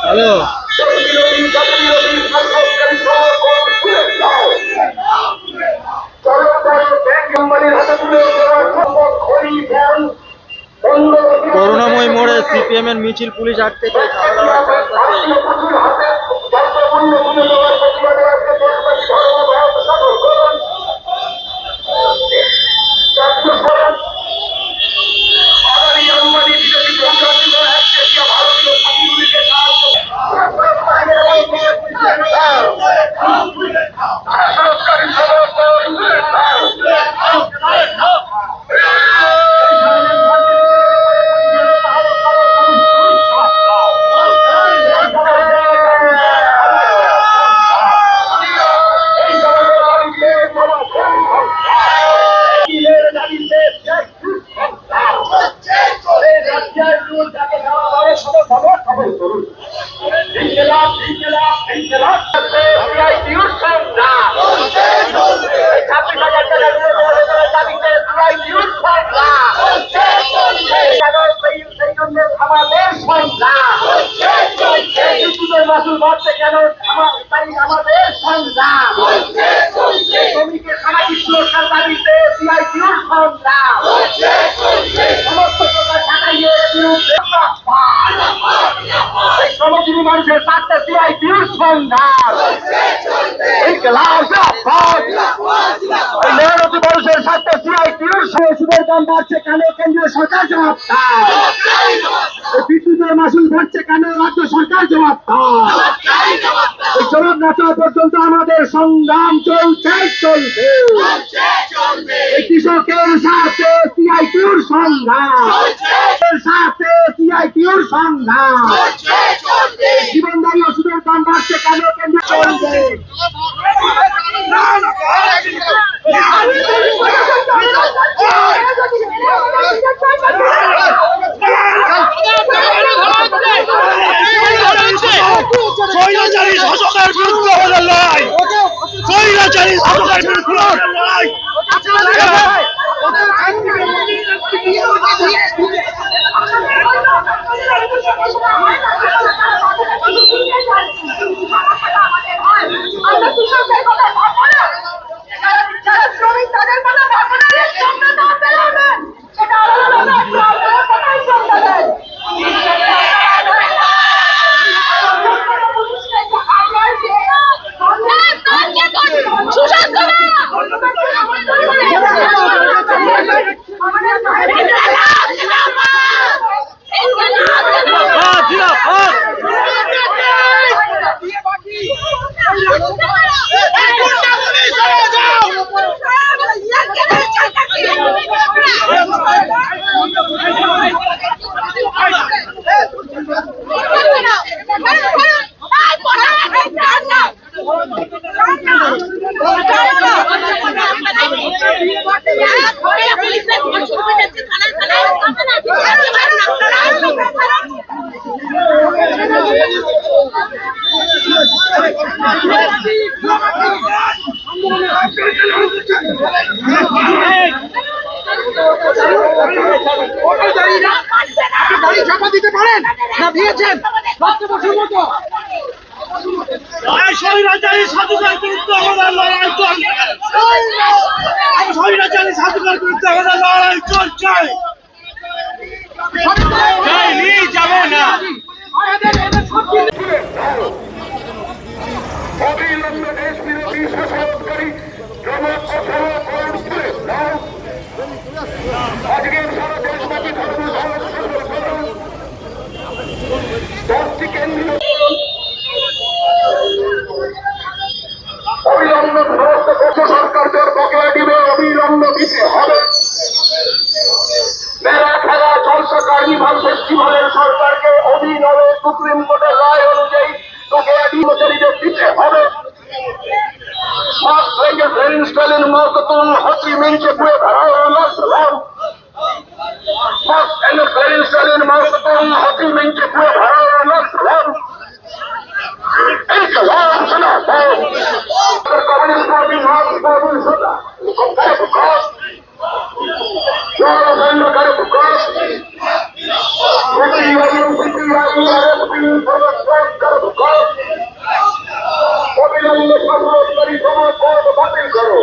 Hello, করুণাময় মোড়ে CPM এর মিছিল পুলিশ আটকে মাসুল বাড়ছে কেন? আমাদের সংগ্রাম শ্রমিকের সামাজিক সুরক্ষার দাবিতে সিআইটিউর সংগ্রাম সমস্ত প্রকার ঢাকাইয়ের বিরুদ্ধে এই শ্রমজীবী মানুষের স্বার্থে সিআইটিউর সংগ্রাম মেহনতি মানুষের স্বার্থে সিআইটিউর ওষুধের দাম বাড়ছে কেন? কেন্দ্রীয় সরকার জবাব দাও। বিদ্যুতের মাসুল বাড়ছে কেন? রাজ্য সরকার জবাব দাও। এই জবাব না চাওয়া পর্যন্ত আমাদের সংগ্রাম চলছে। এই কৃষকের সাথে সিআইটিউর সংগ্রাম, সাথে সিআইটিউর সংগ্রাম। জীবনদায়ী ওষুধের দাম বাড়ছে কেন? কেন্দ্র চলবে স্বৈরাচারী শাসকের বিরুদ্ধে আমাদের লড়াই, স্বৈরাচারী শাসকের বিরুদ্ধে লড়াই। চাপা দিতে পারেন না দিয়েছেন স্বৈরাচারী শাসকের বিরুদ্ধে আমাদের লড়াই চলছে, স্বৈরাচারী শাসকের বিরুদ্ধে আমাদের লড়াই চলছে। যাবো না অবিলম্বে দেশ বিরোধী শাসনকারী আজকের সারা দেশব্যাপী দশটি কেন্দ্রীয় অবিলম্বে সমস্ত রাজ্য সরকারদের বকেয়া দিবে, অবিলম্বে দিতে হবে। মেলা খেলা জলসা কার্নিভাল ফেস্টিভ্যালের সরকারকে অবিলম্বে সুপ্রিম কোর্টের রায় অনুযায়ী বকেয়া কর্মচারীদের দিতে হবে। Stellen Marketing hat die Menschen für Herausforderungen. Fast eine Stellen Marketing hat die Menschen für Herausforderungen. Ich glaube, schon auf. Der Kommunist Party hat vorhin schon da. Kommt der Bukas. Ja, wenn der Bukas. Bangladesh অবিলম্বে সফলকারী সমাজ বাতিল করো।